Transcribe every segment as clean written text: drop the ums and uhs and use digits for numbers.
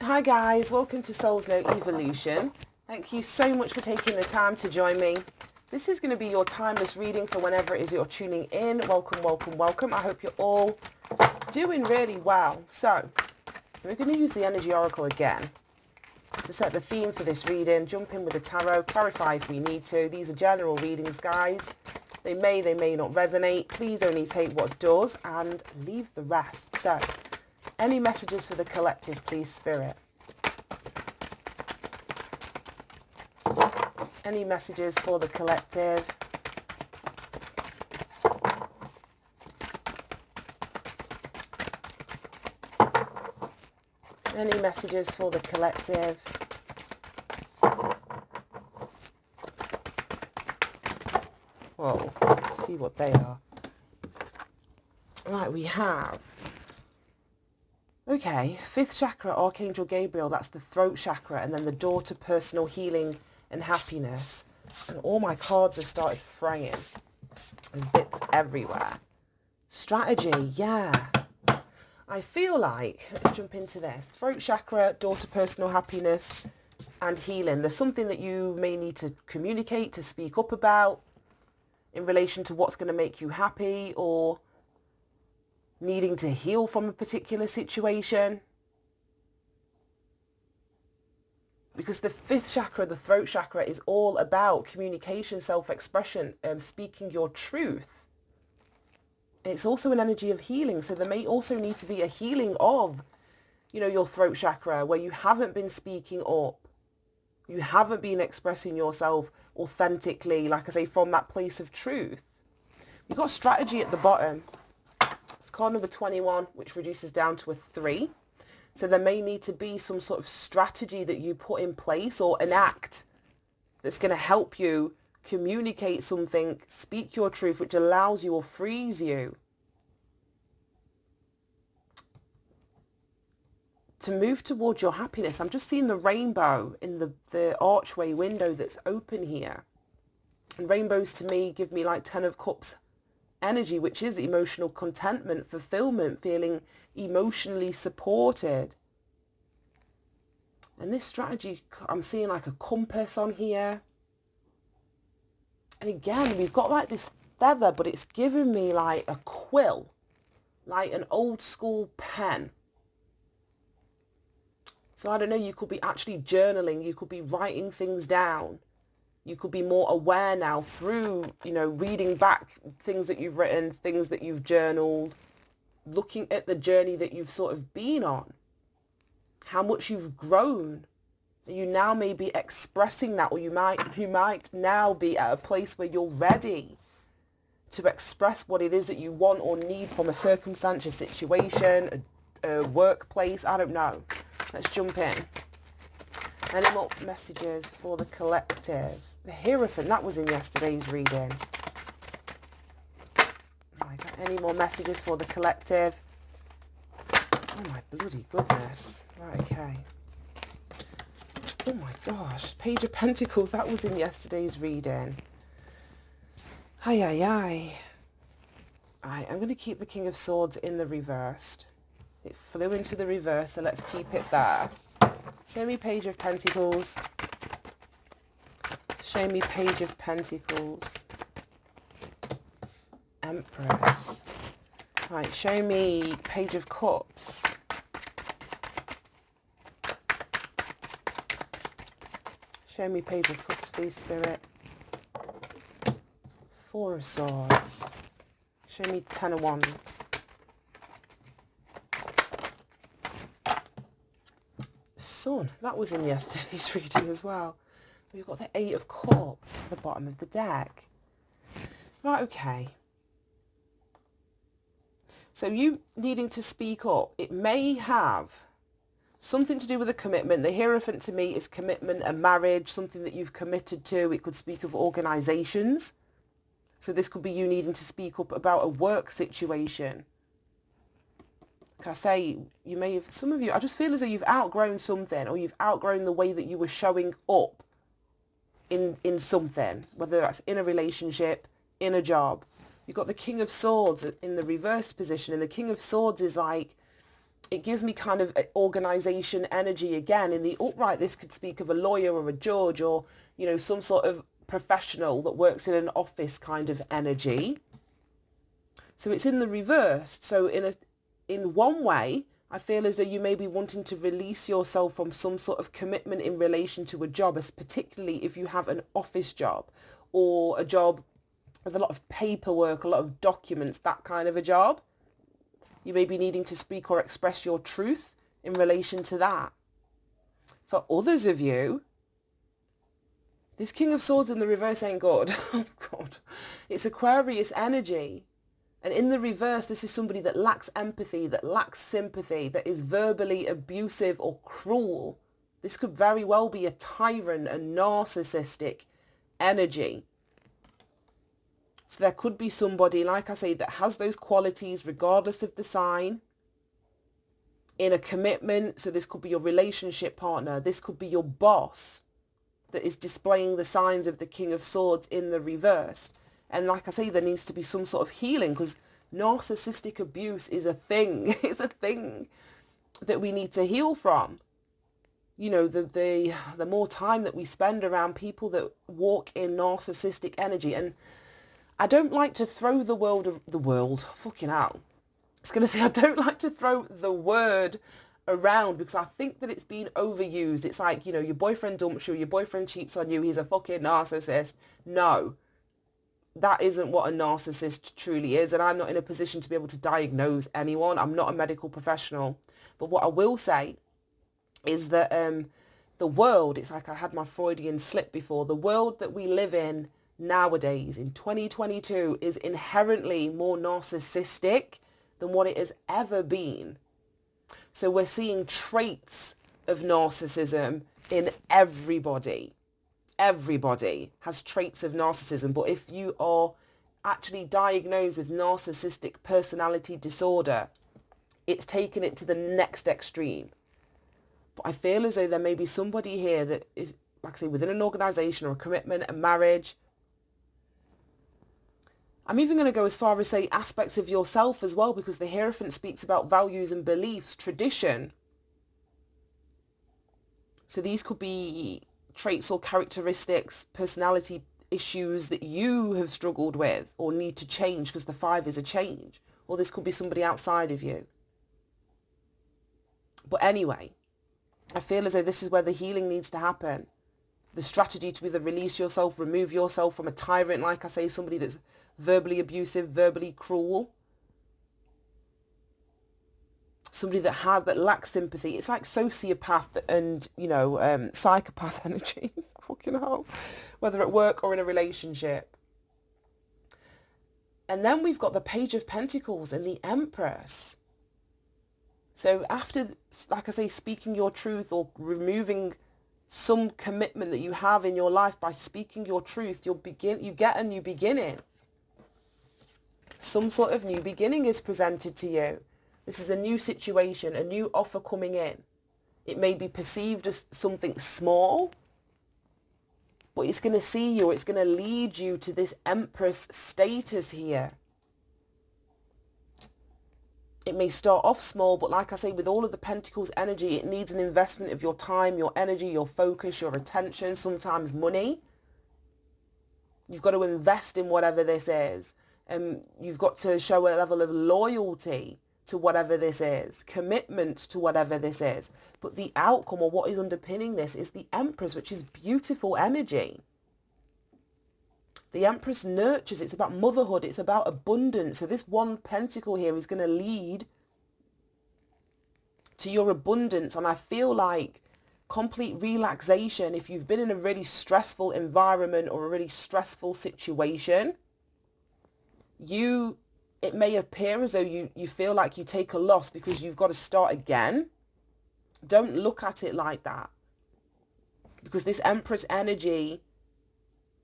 Hi guys, welcome to Soul's No Evolution. Thank you so much for taking the time to join me. This is going to be your timeless reading for whenever it is you're tuning in. Welcome, welcome, welcome. I hope you're all doing really well. So, we're going to use the Energy Oracle again to set the theme for this reading. Jump in with the tarot, clarify if we need to. These are general readings, guys. They may not resonate. Please only take what does and leave the rest. So, any messages for the collective, please, Spirit? Any messages for the collective? Any messages for the collective? Whoa, let's see what they are. Right, we have... Okay, 5th chakra, Archangel Gabriel, that's the throat chakra, and then the door to personal healing and happiness. And all my cards have started fraying. There's bits everywhere. Strategy, yeah. I feel like, let's jump into this. Throat chakra, door to personal happiness and healing. There's something that you may need to communicate, to speak up about in relation to what's going to make you happy, or needing to heal from a particular situation. Because the 5th chakra, the throat chakra, is all about communication, self-expression, speaking your truth. It's also an energy of healing. So there may also need to be a healing of, your throat chakra, where you haven't been speaking up. You haven't been expressing yourself authentically, like I say, from that place of truth. You've got strategy at the bottom. It's card number 21, which reduces down to a 3. So there may need to be some sort of strategy that you put in place or enact that's going to help you communicate something, speak your truth, which allows you or frees you to move towards your happiness. I'm just seeing the rainbow in the archway window that's open here. And rainbows to me give me like 10 of Cups energy, which is emotional contentment, fulfillment, feeling emotionally supported. And this strategy, I'm seeing like a compass on here. And again, we've got like this feather, but it's giving me like a quill, like an old school pen. So I don't know, you could be actually journaling, you could be writing things down. You could be more aware now through, reading back things that you've written, things that you've journaled, looking at the journey that you've sort of been on, how much you've grown. You now may be expressing that, or you might now be at a place where you're ready to express what it is that you want or need from a circumstance, a situation, a workplace. I don't know. Let's jump in. Any more messages for the collective? The Hierophant, that was in yesterday's reading. Any more messages for the collective? Oh my bloody goodness. Right, okay. Oh my gosh. Page of Pentacles, that was in yesterday's reading. Ay, ay, ay. Alright, I'm going to keep the King of Swords in the reversed. It flew into the reverse, so let's keep it there. Show me Page of Pentacles. Show me Page of Pentacles. Empress. Right, show me Page of Cups. Show me Page of Cups, please, Spirit. 4 of Swords. Show me 10 of Wands. Sun, that was in yesterday's reading as well. We've got the 8 of Cups at the bottom of the deck. Right, okay. So you needing to speak up, it may have something to do with a commitment. The Hierophant to me is commitment, a marriage, something that you've committed to. It could speak of organisations. So this could be you needing to speak up about a work situation. Like I say, you may have, some of you, I just feel as though you've outgrown something, or you've outgrown the way that you were showing up in something, whether that's in a relationship, in a job. You've got the King of Swords in the reversed position, and the King of Swords is like it gives me kind of organization energy again. In the upright, this could speak of a lawyer or a judge or, some sort of professional that works in an office kind of energy. So it's in the reversed. So in one way, I feel as though you may be wanting to release yourself from some sort of commitment in relation to a job, as particularly if you have an office job or a job with a lot of paperwork, a lot of documents, that kind of a job. You may be needing to speak or express your truth in relation to that. For others of you, this King of Swords in the reverse ain't good. Oh God. It's Aquarius energy. And in the reverse, this is somebody that lacks empathy, that lacks sympathy, that is verbally abusive or cruel. This could very well be a tyrant, a narcissistic energy. So there could be somebody, like I say, that has those qualities regardless of the sign, in a commitment. So this could be your relationship partner. This could be your boss that is displaying the signs of the King of Swords in the reverse. And like I say, there needs to be some sort of healing, because narcissistic abuse is a thing. It's a thing that we need to heal from. The more time that we spend around people that walk in narcissistic energy. And I don't like to throw fucking hell. I was going to say, I don't like to throw the word around, because I think that it's been overused. It's like, your boyfriend dumps you, your boyfriend cheats on you, he's a fucking narcissist. No. That isn't what a narcissist truly is, and I'm not in a position to be able to diagnose anyone. I'm not a medical professional. But what I will say is that the world, it's like I had my Freudian slip before, the world that we live in nowadays in 2022 is inherently more narcissistic than what it has ever been. So we're seeing traits of narcissism in everybody. Everybody has traits of narcissism, but if you are actually diagnosed with narcissistic personality disorder, it's taken it to the next extreme. But I feel as though there may be somebody here that is, like I say, within an organization or a commitment, a marriage. I'm even going to go as far as say aspects of yourself as well, because the Hierophant speaks about values and beliefs, tradition. So these could be traits or characteristics, personality issues that you have struggled with or need to change, because the 5 is a change. Or this could be somebody outside of you. But anyway, I feel as though this is where the healing needs to happen. The strategy to either release yourself, remove yourself from a tyrant, like I say, somebody that's verbally abusive, verbally cruel. Somebody that lacks sympathy. It's like sociopath and, psychopath energy. Fucking hell. Whether at work or in a relationship. And then we've got the Page of Pentacles and the Empress. So after, like I say, speaking your truth or removing some commitment that you have in your life by speaking your truth, you get a new beginning. Some sort of new beginning is presented to you. This is a new situation, a new offer coming in. It may be perceived as something small, but it's going to see you, it's going to lead you to this Empress status here. It may start off small, but like I say, with all of the Pentacles energy, it needs an investment of your time, your energy, your focus, your attention, sometimes money. You've got to invest in whatever this is. You've got to show a level of loyalty to whatever this is, commitment to whatever this is. But the outcome, or what is underpinning this, is the Empress, which is beautiful energy. The Empress nurtures. It's about motherhood. It's about abundance. So this one pentacle here is going to lead to your abundance. And I feel like complete relaxation, if you've been in a really stressful environment or a really stressful situation, it may appear as though you feel like you take a loss because you've got to start again. Don't look at it like that. Because this Empress energy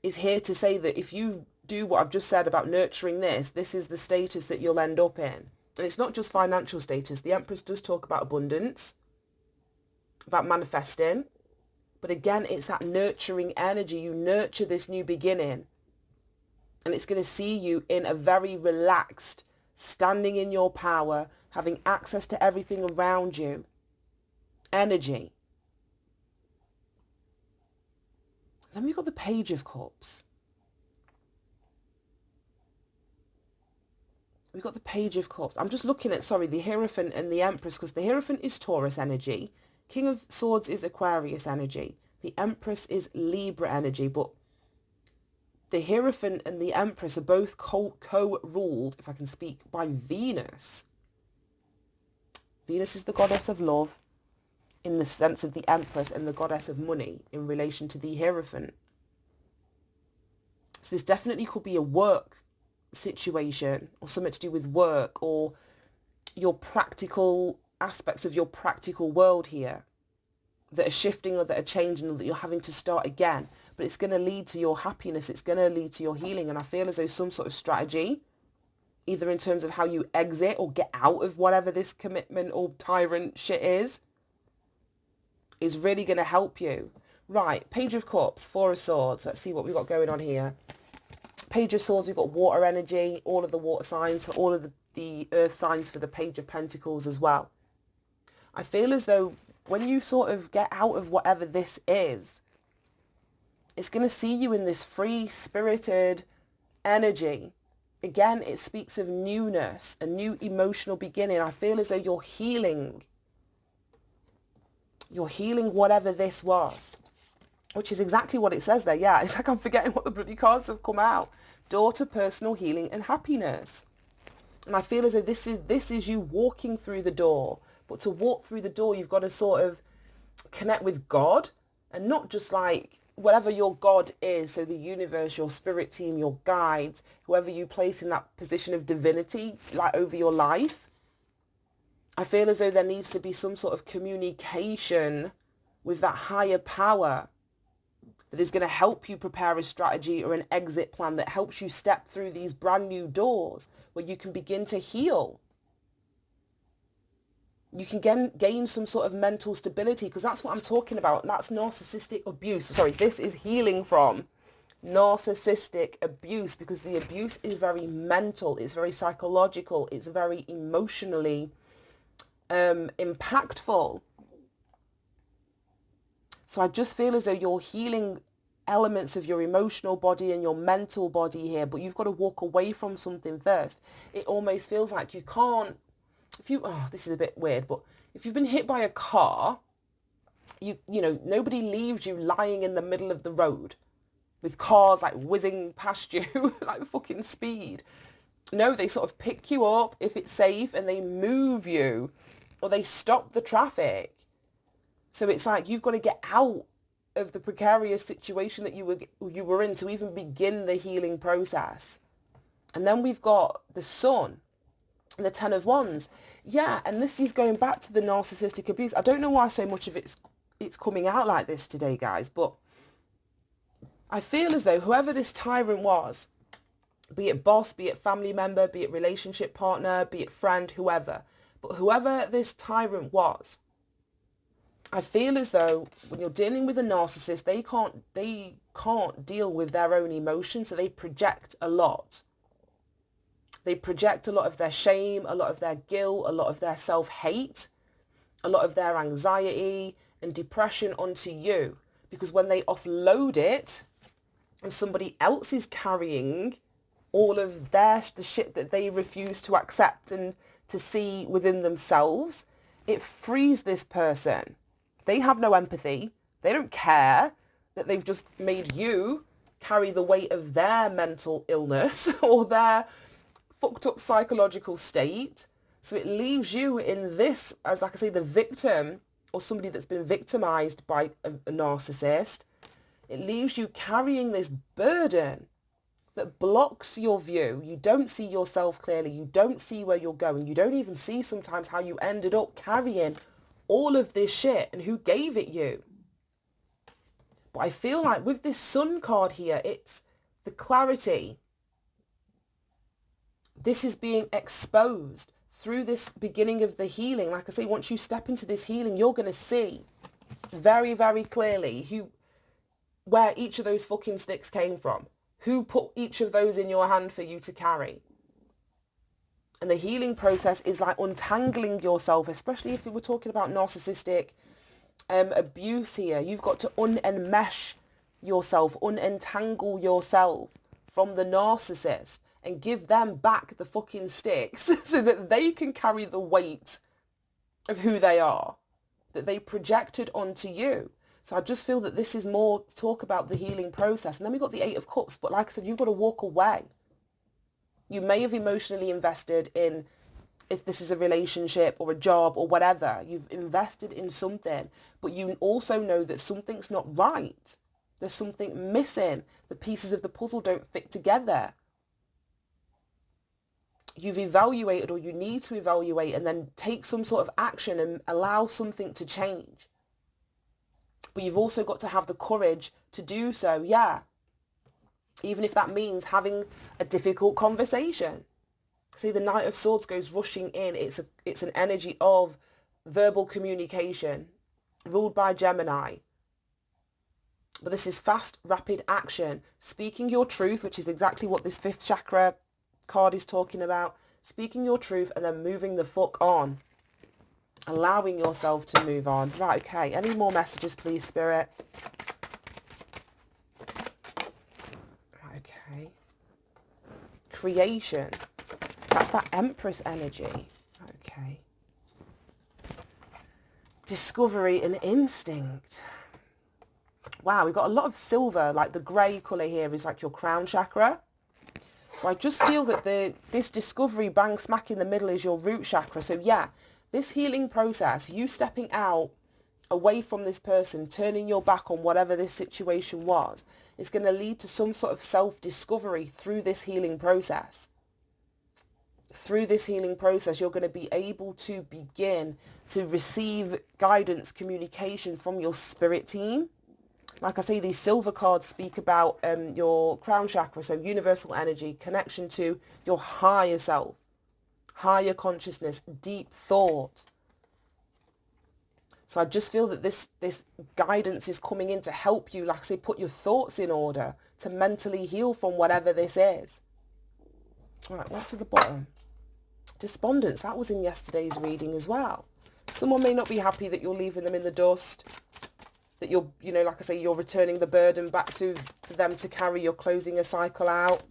is here to say that if you do what I've just said about nurturing this is the status that you'll end up in. And it's not just financial status. The Empress does talk about abundance, about manifesting. But again, it's that nurturing energy. You nurture this new beginning. And it's going to see you in a very relaxed, standing in your power, having access to everything around you, energy. Then we've got the Page of Cups. We've got the Page of Cups. I'm just looking at, the Hierophant and the Empress, because the Hierophant is Taurus energy. King of Swords is Aquarius energy. The Empress is Libra energy. But the Hierophant and the Empress are both co-ruled, if I can speak, by Venus. Venus is the goddess of love in the sense of the Empress, and the goddess of money in relation to the Hierophant. So this definitely could be a work situation or something to do with work or your practical aspects of your practical world here that are shifting or that are changing, or that you're having to start again. But it's going to lead to your happiness. It's going to lead to your healing. And I feel as though some sort of strategy, either in terms of how you exit or get out of whatever this commitment or tyrant shit is really going to help you. Right, Page of Cups, Four of Swords. Let's see what we've got going on here. Page of Swords, we've got water energy, all of the water signs, all of the earth signs for the Page of Pentacles as well. I feel as though when you sort of get out of whatever this is, it's going to see you in this free-spirited energy. Again, it speaks of newness, a new emotional beginning. I feel as though you're healing. You're healing whatever this was, which is exactly what it says there. Yeah, it's like I'm forgetting what the bloody cards have come out. Door to personal healing and happiness. And I feel as though this is you walking through the door. But to walk through the door, you've got to sort of connect with God, and not just like whatever your God is. So the universe, your spirit team, your guides, whoever you place in that position of divinity, like over your life. I feel as though there needs to be some sort of communication with that higher power that is going to help you prepare a strategy or an exit plan that helps you step through these brand new doors where you can begin to heal. You can gain some sort of mental stability, because that's what I'm talking about. And that's narcissistic abuse. Sorry, this is healing from narcissistic abuse, because the abuse is very mental. It's very psychological. It's very emotionally impactful. So I just feel as though you're healing elements of your emotional body and your mental body here, but you've got to walk away from something first. It almost feels like you can't, this is a bit weird, but if you've been hit by a car, you know, nobody leaves you lying in the middle of the road with cars like whizzing past you like fucking speed. No, they sort of pick you up if it's safe and they move you, or they stop the traffic. So it's like you've got to get out of the precarious situation that you were in to even begin the healing process. And then we've got the Sun and the Ten of Wands. Yeah, and this is going back to the narcissistic abuse. I don't know why so much of it's coming out like this today, guys, but I feel as though whoever this tyrant was, be it boss, be it family member, be it relationship partner, be it friend, whoever, but whoever this tyrant was, I feel as though when you're dealing with a narcissist, they can't deal with their own emotions, so they project a lot. They project a lot of their shame, a lot of their guilt, a lot of their self-hate, a lot of their anxiety and depression onto you. Because when they offload it and somebody else is carrying all of the shit that they refuse to accept and to see within themselves, it frees this person. They have no empathy. They don't care that they've just made you carry the weight of their mental illness or their fucked up psychological state. So it leaves you in this, as like I say, the victim or somebody that's been victimized by a narcissist. It leaves you carrying this burden that blocks your view. You don't see yourself clearly. You don't see where you're going. You don't even see sometimes how you ended up carrying all of this shit and who gave it you. But I feel like with this Sun card here, it's the clarity. This is being exposed through this beginning of the healing. Like I say, once you step into this healing, you're going to see very, very clearly where each of those fucking sticks came from. Who put each of those in your hand for you to carry. And the healing process is like untangling yourself, especially if we were talking about narcissistic abuse here. You've got to unenmesh yourself, unentangle yourself from the narcissist and give them back the fucking sticks so that they can carry the weight of who they are, that they projected onto you. So I just feel that this is more talk about the healing process. And then we got the 8 of Cups. But like I said, you've got to walk away. You may have emotionally invested in, if this is a relationship or a job or whatever, you've invested in something, but you also know that something's not right. There's something missing. The pieces of the puzzle don't fit together. You've evaluated, or you need to evaluate, and then take some sort of action and allow something to change. But you've also got to have the courage to do so, yeah. Even if that means having a difficult conversation. See, the Knight of Swords goes rushing in. It's an energy of verbal communication, ruled by Gemini. But this is fast, rapid action. Speaking your truth, which is exactly what this 5th chakra card is talking about. Speaking your truth and then moving the fuck on. Allowing yourself to move on. Right, okay. Any more messages, please, Spirit? Okay. Creation. That's that Empress energy. Okay. Discovery and instinct. Wow, we've got a lot of silver. Like the grey colour here is like your crown chakra. So I just feel that this discovery bang smack in the middle is your root chakra. So yeah, this healing process, you stepping out away from this person, turning your back on whatever this situation was, is going to lead to some sort of self-discovery through this healing process. Through this healing process, you're going to be able to begin to receive guidance, communication from your spirit team. Like I say, these silver cards speak about your crown chakra, so universal energy, connection to your higher self, higher consciousness, deep thought. So I just feel that this guidance is coming in to help you, like I say, put your thoughts in order, to mentally heal from whatever this is. All right, what's at the bottom? Despondence, that was in yesterday's reading as well. Someone may not be happy that you're leaving them in the dust, that you're, you know, like I say, you're returning the burden back to them to carry, you're closing a cycle out.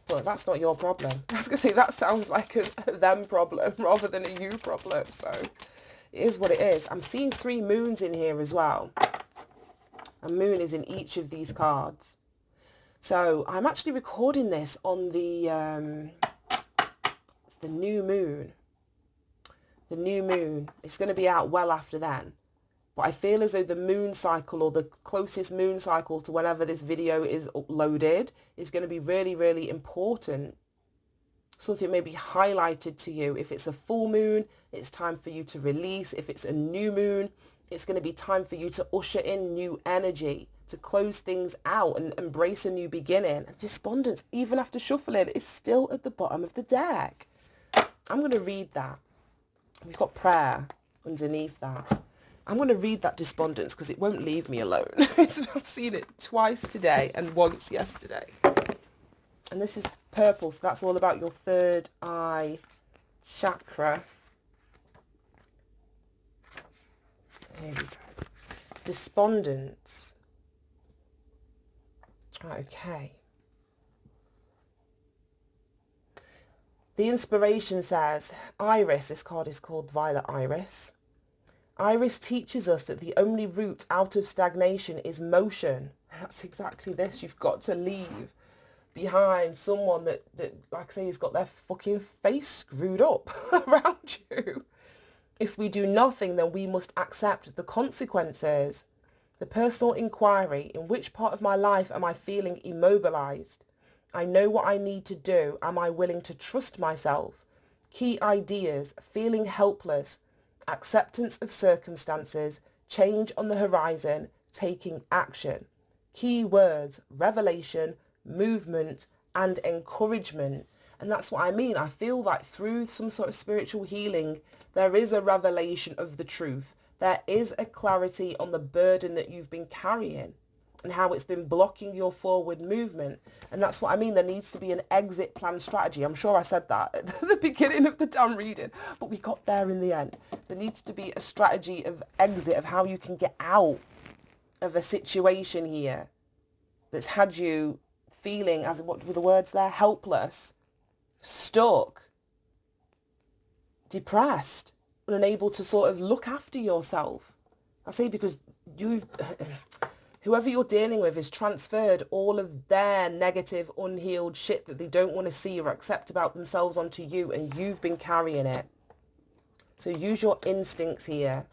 Well, that's not your problem. I was going to say, that sounds like a them problem rather than a you problem. So it is what it is. I'm seeing 3 moons in here as well. A moon is in each of these cards. So I'm actually recording this on the new moon. The new moon. It's going to be out well after then. But I feel as though the moon cycle, or the closest moon cycle to whenever this video is uploaded, is going to be really, really important. Something may be highlighted to you. If it's a full moon, it's time for you to release. If it's a new moon, it's going to be time for you to usher in new energy, to close things out and embrace a new beginning. And despondence, even after shuffling, is still at the bottom of the deck. I'm going to read that. We've got prayer underneath that. I'm going to read that despondence because it won't leave me alone. I've seen it twice today and once yesterday. And this is purple, so that's all about your 3rd eye chakra. Here we go. Despondence. Okay. The inspiration says, Iris, this card is called Violet Iris. Iris teaches us that the only route out of stagnation is motion. That's exactly this. You've got to leave behind someone that like I say, has got their fucking face screwed up around you. If we do nothing, then we must accept the consequences. The personal inquiry, in which part of my life am I feeling immobilized? I know what I need to do. Am I willing to trust myself? Key ideas, feeling helpless, acceptance of circumstances, change on the horizon, taking action. Key words, revelation, movement, and encouragement. And that's what I mean. I feel like through some sort of spiritual healing, there is a revelation of the truth. There is a clarity on the burden that you've been carrying. and how it's been blocking your forward movement. And that's what I mean. There needs to be an exit plan strategy. I'm sure I said that at the beginning of the damn reading, but we got there in the end. There needs to be a strategy of exit, of how you can get out of a situation here that's had you feeling, as what were the words there, helpless, stuck, depressed, and unable to sort of look after yourself. I say because whoever you're dealing with has transferred all of their negative, unhealed shit that they don't want to see or accept about themselves onto you, and you've been carrying it. So use your instincts here.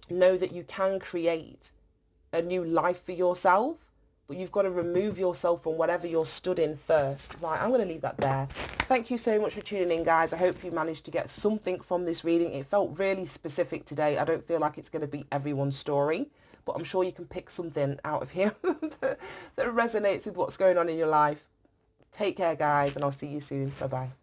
Know that you can create a new life for yourself, but you've got to remove yourself from whatever you're stood in first. Right, I'm going to leave that there. Thank you so much for tuning in, guys. I hope you managed to get something from this reading. It felt really specific today. I don't feel like it's going to be everyone's story, but I'm sure you can pick something out of here that resonates with what's going on in your life. Take care, guys, and I'll see you soon. Bye-bye.